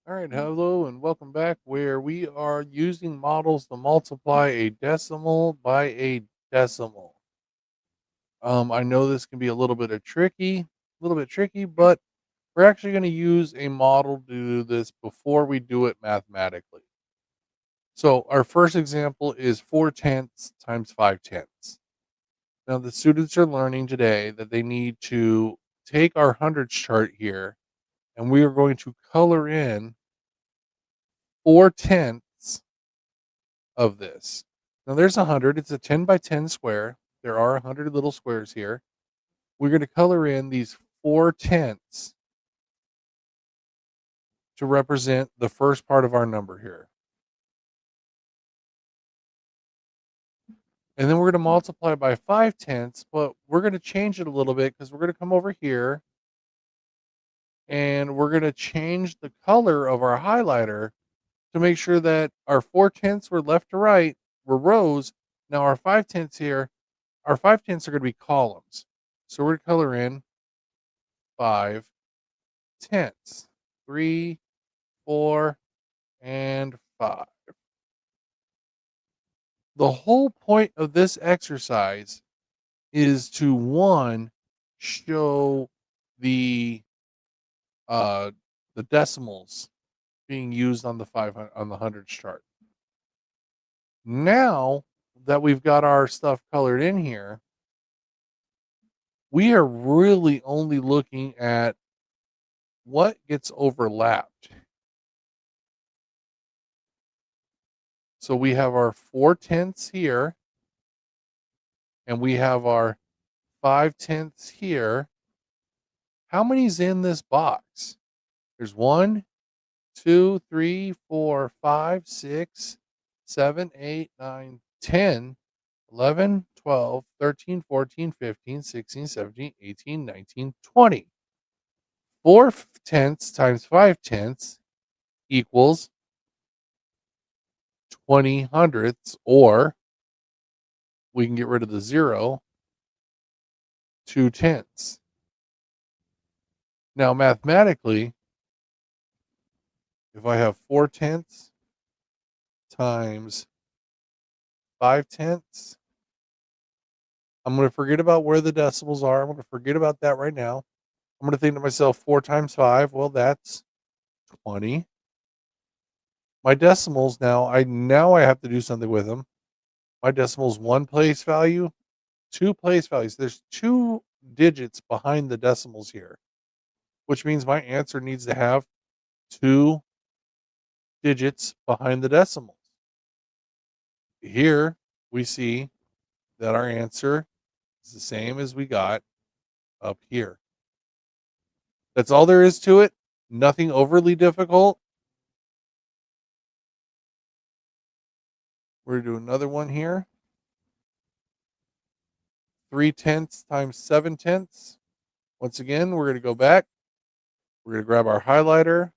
All right, hello and welcome back where we are using models to multiply a decimal by a decimal. I know this can be a little bit tricky, but we're actually going to use a model to do this before we do it mathematically. So our first example is 4 tenths times 5 tenths. Now the students are learning today that they need to take our hundreds chart here and we are going to color in 4 tenths of this. Now there's 100. It's a 10 by 10 square. There are 100 little squares here. We're going to color in these 4 tenths to represent the first part of our number here. And then we're going to multiply by 5 tenths, but we're going to change it a little bit because we're going to come over here and we're going to change the color of our highlighter to make sure that our 4 tenths were left to right were rows. Now our 5 tenths are going to be columns. So we're going to color in 5 tenths. 3, 4, and 5. The whole point of this exercise is to one, show the uh the decimals being used on the 500 on the hundreds chart. Now that we've got our stuff colored in here, we are really only looking at what gets overlapped. So we have our 4 tenths here, and we have our 5 tenths here. How many's in this box? There's 1, 2, 3, 4, 5, 6, 7, 8, 9, 10, 11, 12, 13, 14, 15, 16, 17, 18, 19, 20. 4 tenths times 5 tenths equals 20 hundredths, or we can get rid of the 0, 2 tenths. Now, mathematically, if I have 4 tenths times 5 tenths, I'm going to forget about where the decimals are. I'm going to forget about that right now. I'm going to think to myself, 4 times 5, well, that's 20. My decimals now I have to do something with them. My decimals, one place value, two place values. There's 2 digits behind the decimals here, which means my answer needs to have 2 digits behind the decimals. Here we see that our answer is the same as we got up here. That's all there is to it. Nothing overly difficult. We're going to do another one here. 3 tenths times 7 tenths. Once again, we're going to go back. We're going to grab our highlighter.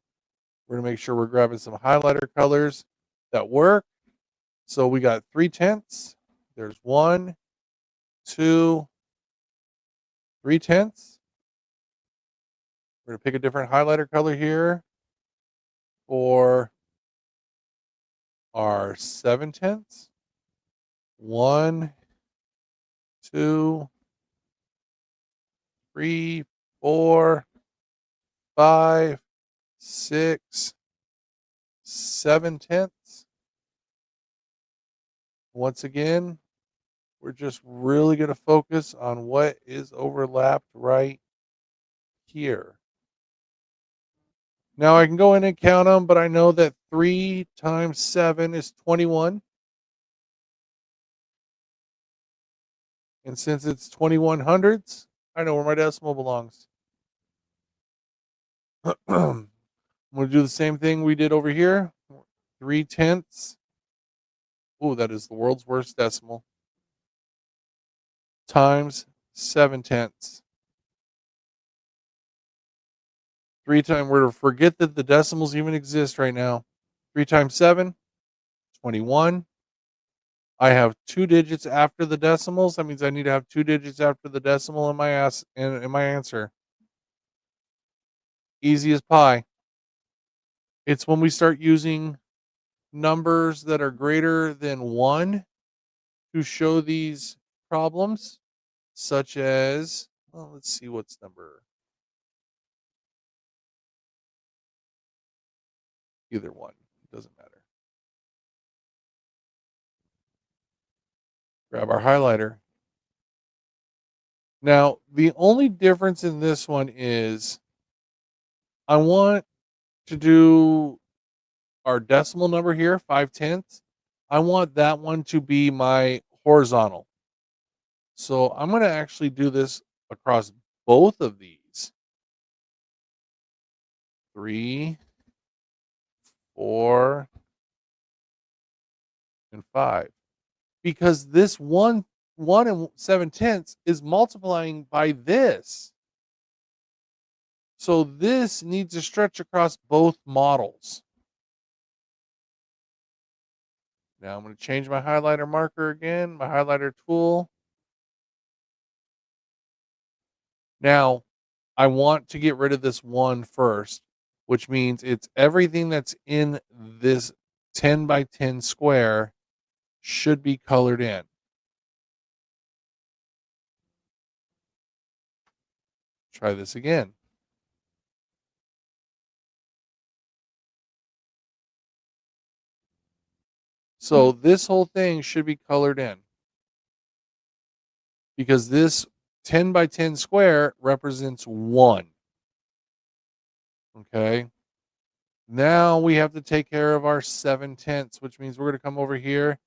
We're going to make sure we're grabbing some highlighter colors that work. So we got 3 tenths. There's 1, 2, 3 tenths. We're going to pick a different highlighter color here for our 7 tenths. 1, 2, 3, 4, 5, 6, 7 tenths. Once again, we're just really going to focus on what is overlapped right here. Now I can go in and count them, but I know that 3 times 7 is 21. And since it's 21 hundredths, I know where my decimal belongs. I'm going to do the same thing we did over here. 3 tenths. Oh, that is the world's worst decimal. Times 7 tenths. 3 times, we're to forget that the decimals even exist right now. 3 times 7, 21. I have 2 digits after the decimals. That means I need to have 2 digits after the decimal in my answer. Easy as pie. It's when we start using numbers that are greater than 1 to show these problems, such as, well, let's see what's number, either one, doesn't matter. Grab our highlighter. Now, the only difference in this one is I want to do our decimal number here, 5/10. I want that one to be my horizontal. So I'm going to actually do this across both of these. 3, 4, and 5. Because this 1 and 7/10 is multiplying by this. So this needs to stretch across both models. Now I'm going to change my highlighter marker again, my highlighter tool. Now I want to get rid of this 1 first, which means it's everything that's in this 10 by 10 square should be colored in. Try this again. So this whole thing should be colored in because this 10 by 10 square represents 1. Okay. Now we have to take care of our 7/10, which means we're going to come over here.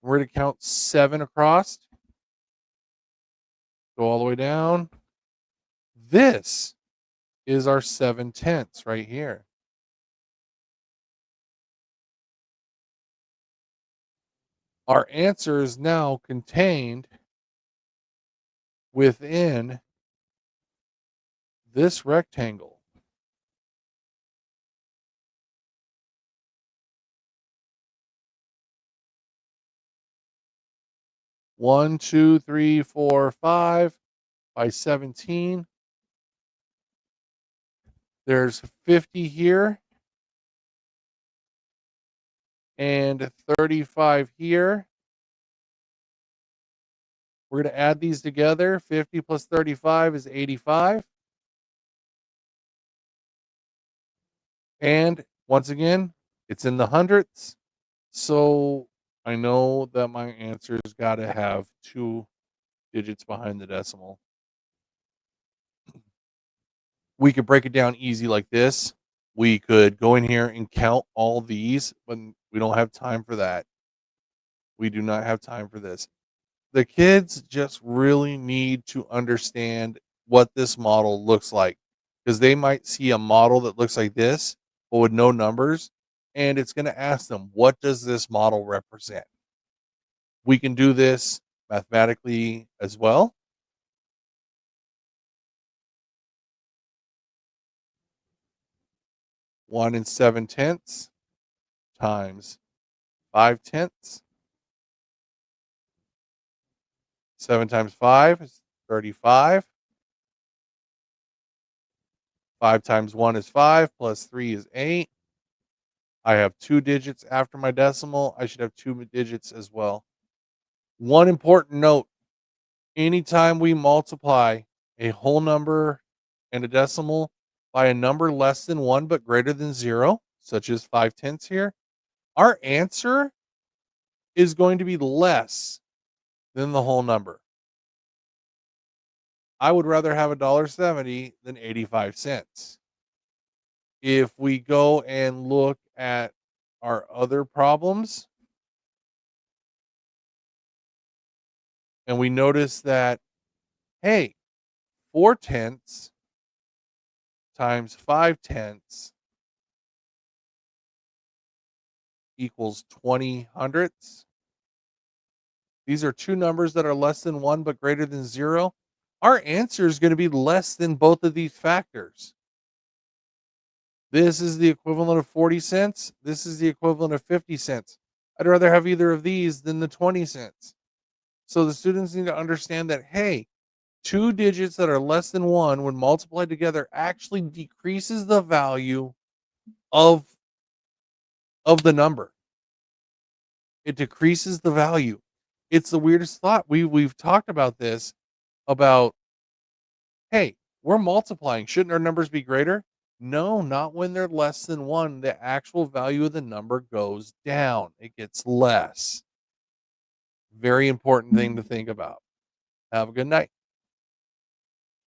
We're going to count 7 across. Go all the way down. This is our 7/10 right here. Our answer is now contained within this rectangle. One, two, three, four, 5 by 17. There's 50 here and 35 here. We're going to add these together. 50 plus 35 is 85. And once again, it's in the hundredths. So I know that my answer's got to have 2 digits behind the decimal. We could break it down easy like this. We could go in here and count all these, but we don't have time for that. We do not have time for this. The kids just really need to understand what this model looks like because they might see a model that looks like this, but with no numbers. And it's going to ask them, what does this model represent? We can do this mathematically as well. One and 7/10 times 5/10. 7 times 5 is 35. 5 times 1 is 5, plus 3 is 8. I have 2 digits after my decimal. I should have 2 digits as well. One important note, anytime we multiply a whole number and a decimal by a number less than 1 but greater than 0, such as 5/10 here, our answer is going to be less than the whole number. I would rather have $1.70 than 85 cents. If we go and look at our other problems and we notice that, hey, 4/10 times 5/10 equals 20 hundredths. These are two numbers that are less than 1 but greater than 0. Our answer is going to be less than both of these factors. This is the equivalent of 40 cents. This is the equivalent of 50 cents. I'd rather have either of these than the 20 cents. So the students need to understand that, hey, 2 digits that are less than 1 when multiplied together actually decreases the value of of the number. It decreases the value. It's the weirdest thought. We've talked about this about, hey, we're multiplying. Shouldn't our numbers be greater? No, not when they're less than 1. The actual value of the number goes down. It gets less. Very important thing to think about. Have a good night.